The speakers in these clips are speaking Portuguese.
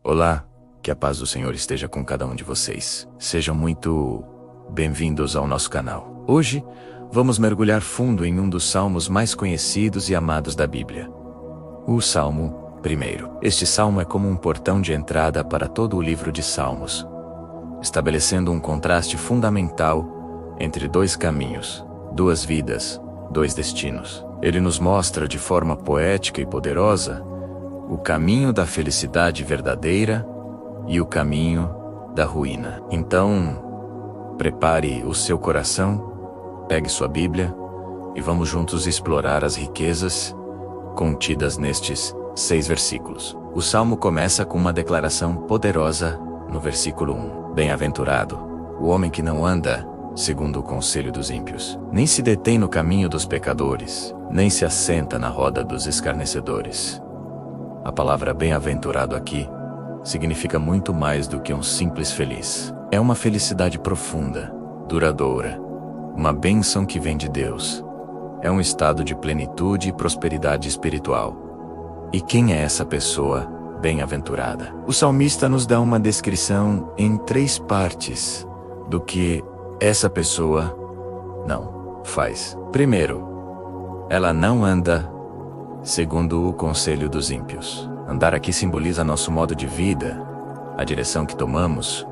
Olá, que a paz do Senhor esteja com cada um de vocês. Sejam muito bem-vindos ao nosso canal. Hoje, vamos mergulhar fundo em um dos salmos mais conhecidos e amados da Bíblia. O Salmo 1. Este salmo é como um portão de entrada para todo o livro de Salmos, estabelecendo um contraste fundamental entre dois caminhos, duas vidas, dois destinos. Ele nos mostra de forma poética e poderosa o caminho da felicidade verdadeira e o caminho da ruína. Então, prepare o seu coração, pegue sua Bíblia e vamos juntos explorar as riquezas contidas nestes 6 versículos. O salmo começa com uma declaração poderosa no versículo 1. Bem-aventurado o homem que não anda segundo o conselho dos ímpios, nem se detém no caminho dos pecadores, nem se assenta na roda dos escarnecedores. A palavra bem-aventurado aqui significa muito mais do que um simples feliz. É uma felicidade profunda, duradoura, uma bênção que vem de Deus. É um estado de plenitude e prosperidade espiritual. E quem é essa pessoa bem-aventurada? O salmista nos dá uma descrição em 3 partes do que essa pessoa não faz. Primeiro, ela não anda segundo o conselho dos ímpios. Andar aqui simboliza nosso modo de vida, a direção que tomamos,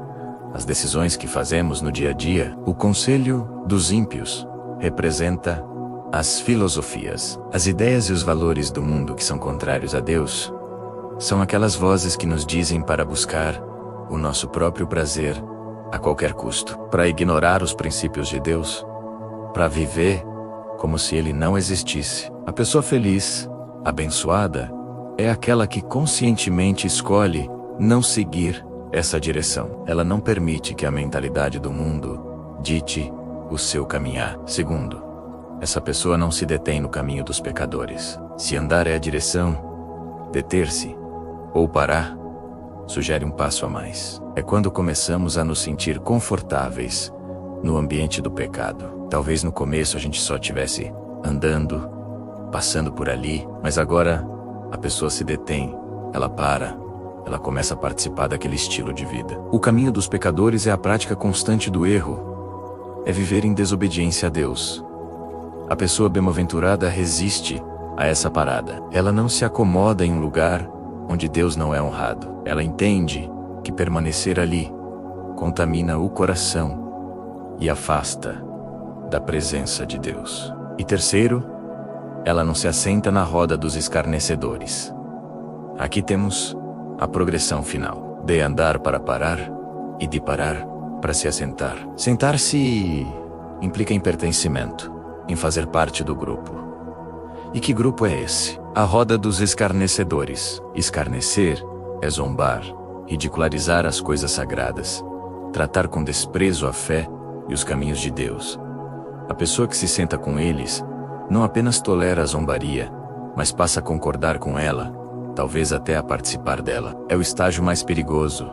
as decisões que fazemos no dia a dia. O conselho dos ímpios representa as filosofias, as ideias e os valores do mundo que são contrários a Deus. São aquelas vozes que nos dizem para buscar o nosso próprio prazer a qualquer custo, para ignorar os princípios de Deus, para viver como se Ele não existisse. A pessoa feliz, abençoada, é aquela que conscientemente escolhe não seguir essa direção. Ela não permite que a mentalidade do mundo dite o seu caminhar. Segundo, essa pessoa não se detém no caminho dos pecadores. Se andar é a direção, deter-se ou parar sugere um passo a mais. É quando começamos a nos sentir confortáveis no ambiente do pecado. Talvez no começo a gente só estivesse andando, passando por ali, mas agora a pessoa se detém, ela para, ela começa a participar daquele estilo de vida. O caminho dos pecadores é a prática constante do erro, é viver em desobediência a Deus. A pessoa bem-aventurada resiste a essa parada. Ela não se acomoda em um lugar onde Deus não é honrado. Ela entende que permanecer ali contamina o coração e afasta da presença de Deus. E terceiro, ela não se assenta na roda dos escarnecedores. Aqui temos a progressão final. De andar para parar e de parar para se assentar. Sentar-se implica em pertencimento, em fazer parte do grupo. E que grupo é esse? A roda dos escarnecedores. Escarnecer é zombar, ridicularizar as coisas sagradas, tratar com desprezo a fé e os caminhos de Deus. A pessoa que se senta com eles não apenas tolera a zombaria, mas passa a concordar com ela, talvez até a participar dela. É o estágio mais perigoso,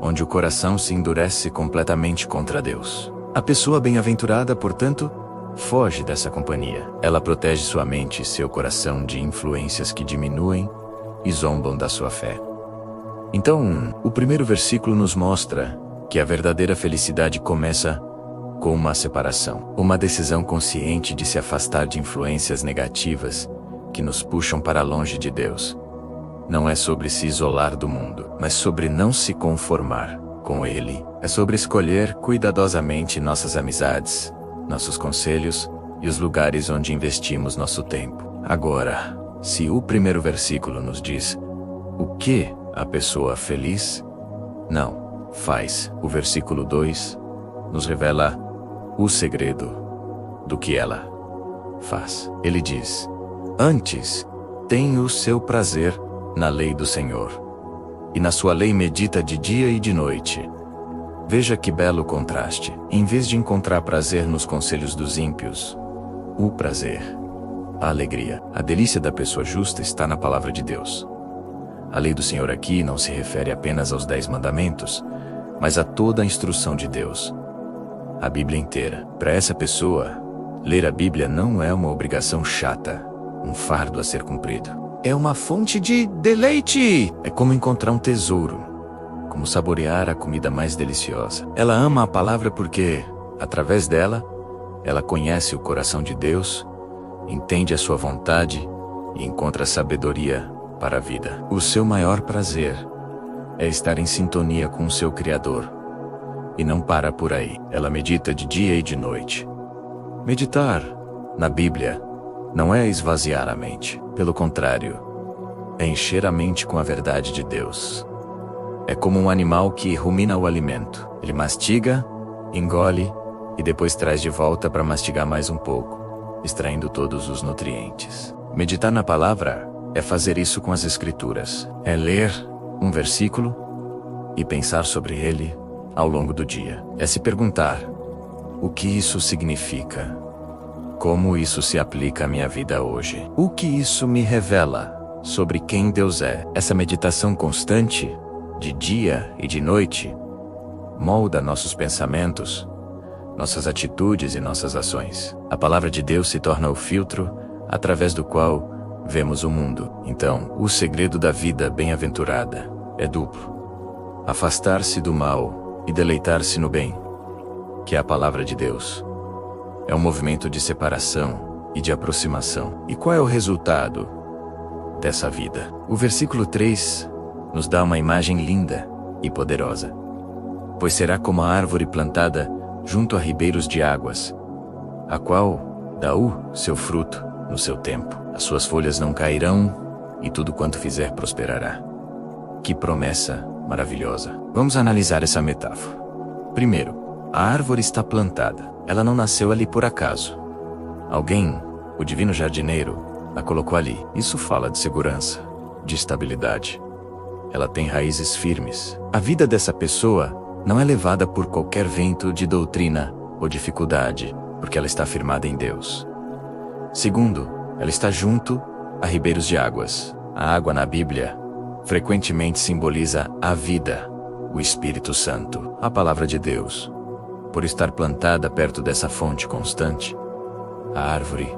onde o coração se endurece completamente contra Deus. A pessoa bem-aventurada, portanto, foge dessa companhia. Ela protege sua mente e seu coração de influências que diminuem e zombam da sua fé. Então, o primeiro versículo nos mostra que a verdadeira felicidade começa com uma separação, uma decisão consciente de se afastar de influências negativas que nos puxam para longe de Deus. Não é sobre se isolar do mundo, mas sobre não se conformar com ele. É sobre escolher cuidadosamente nossas amizades, nossos conselhos e os lugares onde investimos nosso tempo. Agora, se o primeiro versículo nos diz o que a pessoa feliz não faz, o versículo 2 nos revela o segredo do que ela faz. Ele diz: antes, tem o seu prazer na lei do Senhor, e na sua lei medita de dia e de noite. Veja que belo contraste. Em vez de encontrar prazer nos conselhos dos ímpios, o prazer, a alegria, a delícia da pessoa justa está na palavra de Deus. A lei do Senhor aqui não se refere apenas aos 10 mandamentos, mas a toda a instrução de Deus. A Bíblia inteira. Para essa pessoa, ler a Bíblia não é uma obrigação chata, um fardo a ser cumprido. É uma fonte de deleite. É como encontrar um tesouro. como saborear a comida mais deliciosa. Ela ama a palavra porque, através dela, ela conhece o coração de Deus, entende a sua vontade e encontra sabedoria para a vida. O seu maior prazer é estar em sintonia com o seu Criador. E não para por aí. Ela medita de dia e de noite. Meditar, na Bíblia, não é esvaziar a mente. Pelo contrário, é encher a mente com a verdade de Deus. É como um animal que rumina o alimento. Ele mastiga, engole e depois traz de volta para mastigar mais um pouco, extraindo todos os nutrientes. Meditar na palavra é fazer isso com as Escrituras. É ler um versículo e pensar sobre ele ao longo do dia. É se perguntar: o que isso significa? Como isso se aplica à minha vida hoje? O que isso me revela sobre quem Deus é? Essa meditação constante, de dia e de noite, molda nossos pensamentos, nossas atitudes e nossas ações. A palavra de Deus se torna o filtro através do qual vemos o mundo. Então, o segredo da vida bem-aventurada é duplo: afastar-se do mal e deleitar-se no bem, que é a palavra de Deus. É um movimento de separação e de aproximação. E qual é o resultado dessa vida? O versículo 3 nos dá uma imagem linda e poderosa. Pois será como a árvore plantada junto a ribeiros de águas, a qual dá seu fruto no seu tempo. As suas folhas não cairão, e tudo quanto fizer prosperará. Que promessa maravilhosa! Vamos analisar essa metáfora. Primeiro, a árvore está plantada. Ela não nasceu ali por acaso. Alguém, o divino jardineiro, a colocou ali. Isso fala de segurança, de estabilidade. Ela tem raízes firmes. A vida dessa pessoa não é levada por qualquer vento de doutrina ou dificuldade, porque ela está firmada em Deus. Segundo, ela está junto a ribeiros de águas. A água na Bíblia frequentemente simboliza a vida, o Espírito Santo, a palavra de Deus. Por estar plantada perto dessa fonte constante, a árvore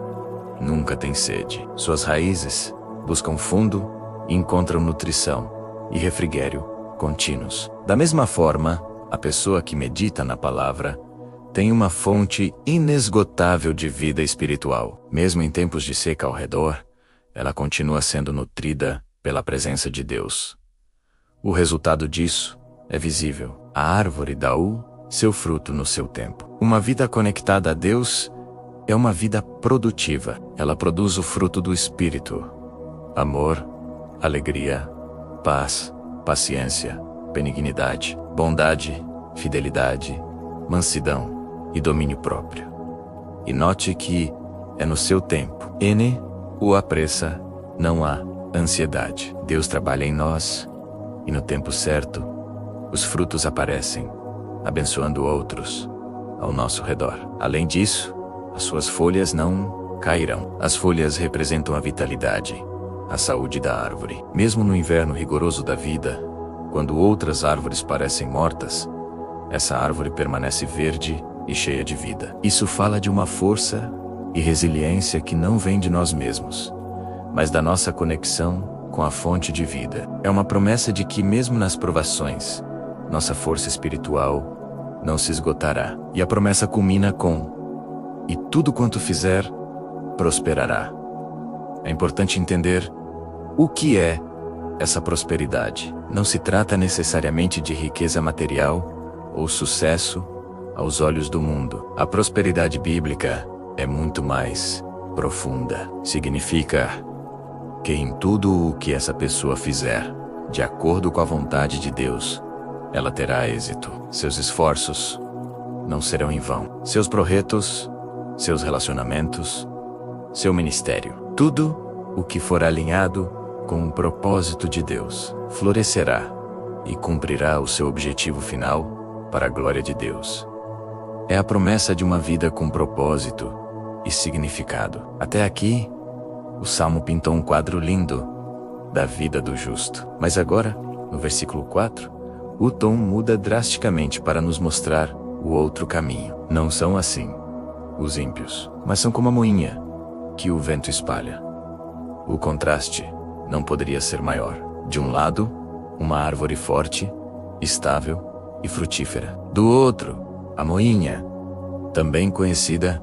nunca tem sede. Suas raízes buscam fundo e encontram nutrição e refrigério contínuos. Da mesma forma, a pessoa que medita na palavra tem uma fonte inesgotável de vida espiritual. Mesmo em tempos de seca ao redor, ela continua sendo nutrida pela presença de Deus. O resultado disso é visível. A árvore dá seu fruto no seu tempo. Uma vida conectada a Deus é uma vida produtiva. Ela produz o fruto do Espírito: amor, alegria, paz, paciência, benignidade, bondade, fidelidade, mansidão e domínio próprio. E note que é no seu tempo. N o apressa, não há ansiedade. Deus trabalha em nós, e no tempo certo, os frutos aparecem, abençoando outros ao nosso redor. Além disso, as suas folhas não cairão. As folhas representam a vitalidade, a saúde da árvore. Mesmo no inverno rigoroso da vida, quando outras árvores parecem mortas, essa árvore permanece verde e cheia de vida. Isso fala de uma força e resiliência que não vem de nós mesmos, mas da nossa conexão com a fonte de vida. É uma promessa de que, mesmo nas provações, nossa força espiritual não se esgotará. E a promessa culmina com: e tudo quanto fizer, prosperará. É importante entender o que é essa prosperidade. Não se trata necessariamente de riqueza material ou sucesso aos olhos do mundo. A prosperidade bíblica é muito mais profunda. Significa que em tudo o que essa pessoa fizer, de acordo com a vontade de Deus, ela terá êxito. Seus esforços não serão em vão. Seus projetos, seus relacionamentos, seu ministério, tudo o que for alinhado com o propósito de Deus, florescerá e cumprirá o seu objetivo final para a glória de Deus. É a promessa de uma vida com propósito e significado. Até aqui, o Salmo pintou um quadro lindo da vida do justo. Mas agora, no versículo 4, o tom muda drasticamente para nos mostrar o outro caminho. Não são assim os ímpios, mas são como a moinha que o vento espalha. O contraste não poderia ser maior. De um lado, uma árvore forte, estável e frutífera. Do outro, a moinha, também conhecida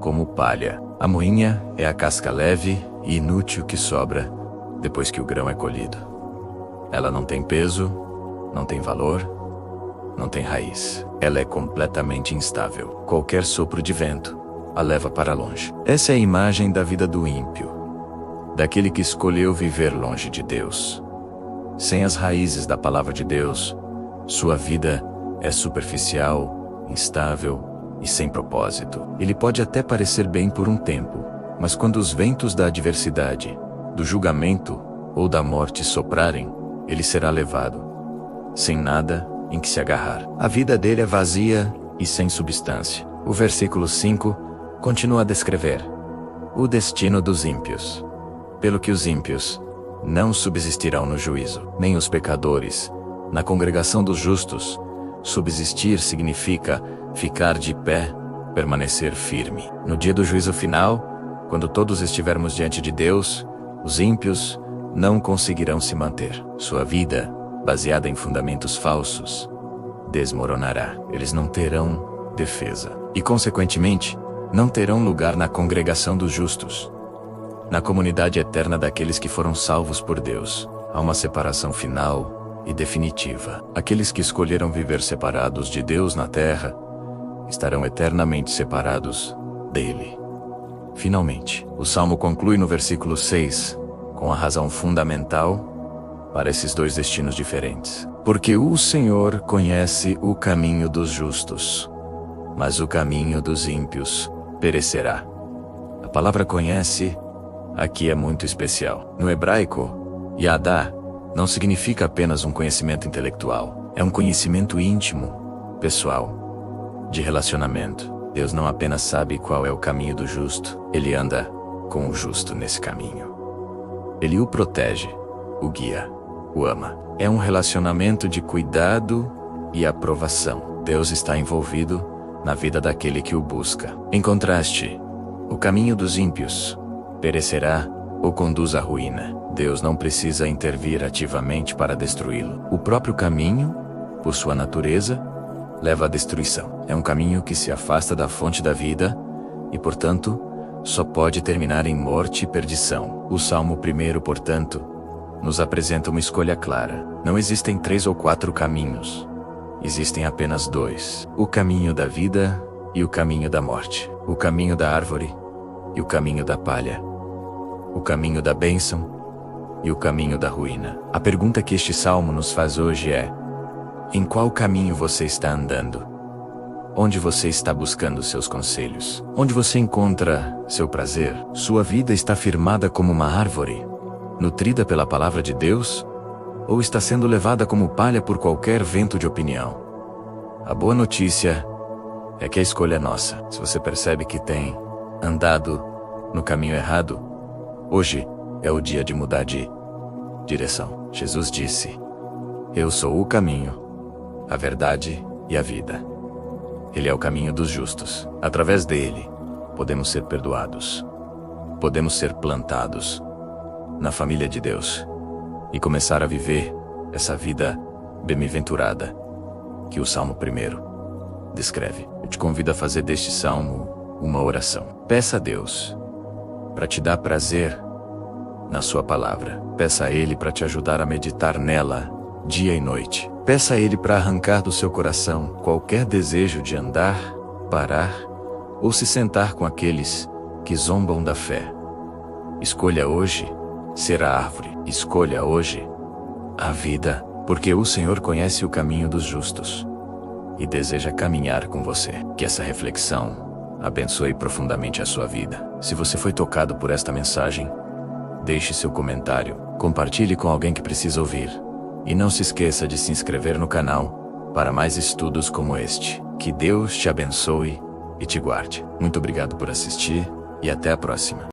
como palha. A moinha é a casca leve e inútil que sobra depois que o grão é colhido. Ela não tem peso, não tem valor, não tem raiz. Ela é completamente instável. Qualquer sopro de vento a leva para longe. Essa é a imagem da vida do ímpio, daquele que escolheu viver longe de Deus. Sem as raízes da palavra de Deus, sua vida é superficial, instável e sem propósito. Ele pode até parecer bem por um tempo, mas quando os ventos da adversidade, do julgamento ou da morte soprarem, ele será levado, sem nada em que se agarrar. A vida dele é vazia e sem substância. O versículo 5 continua a descrever o destino dos ímpios. Pelo que os ímpios não subsistirão no juízo, nem os pecadores na congregação dos justos. Subsistir significa ficar de pé, permanecer firme. No dia do juízo final, quando todos estivermos diante de Deus, os ímpios não conseguirão se manter. Sua vida, baseada em fundamentos falsos, desmoronará. Eles não terão defesa e, consequentemente, não terão lugar na congregação dos justos. Na comunidade eterna daqueles que foram salvos por Deus, há uma separação final e definitiva. Aqueles que escolheram viver separados de Deus na terra estarão eternamente separados dele. Finalmente, o Salmo conclui no versículo 6 com a razão fundamental para esses dois destinos diferentes. Porque o Senhor conhece o caminho dos justos, mas o caminho dos ímpios perecerá. A palavra conhece aqui é muito especial. No hebraico, yadá não significa apenas um conhecimento intelectual. É um conhecimento íntimo, pessoal, de relacionamento. Deus não apenas sabe qual é o caminho do justo, ele anda com o justo nesse caminho. Ele o protege, o guia, o ama. É um relacionamento de cuidado e aprovação. Deus está envolvido na vida daquele que o busca. Em contraste, o caminho dos ímpios perecerá ou conduz à ruína. Deus não precisa intervir ativamente para destruí-lo. O próprio caminho, por sua natureza, leva à destruição. É um caminho que se afasta da fonte da vida e, portanto, só pode terminar em morte e perdição. O Salmo 1, portanto, nos apresenta uma escolha clara. Não existem 3 ou 4 caminhos. Existem apenas 2. O caminho da vida e o caminho da morte. O caminho da árvore e o caminho da palha. O caminho da bênção e o caminho da ruína. A pergunta que este salmo nos faz hoje é: em qual caminho você está andando? Onde você está buscando seus conselhos? Onde você encontra seu prazer? Sua vida está firmada como uma árvore, nutrida pela palavra de Deus? Ou está sendo levada como palha por qualquer vento de opinião? A boa notícia é que a escolha é nossa. Se você percebe que tem andado no caminho errado, hoje é o dia de mudar de direção. Jesus disse: eu sou o caminho, a verdade e a vida. Ele é o caminho dos justos. Através dele, podemos ser perdoados. Podemos ser plantados na família de Deus e começar a viver essa vida bem-aventurada que o Salmo 1 descreve. Eu te convido a fazer deste salmo uma oração. Peça a Deus para te dar prazer na sua palavra. Peça a Ele para te ajudar a meditar nela dia e noite. Peça a Ele para arrancar do seu coração qualquer desejo de andar, parar ou se sentar com aqueles que zombam da fé. Escolha hoje ser a árvore. Escolha hoje a vida, porque o Senhor conhece o caminho dos justos e deseja caminhar com você. Que essa reflexão abençoe profundamente a sua vida. Se você foi tocado por esta mensagem, deixe seu comentário, compartilhe com alguém que precisa ouvir. E não se esqueça de se inscrever no canal para mais estudos como este. Que Deus te abençoe e te guarde. Muito obrigado por assistir e até a próxima.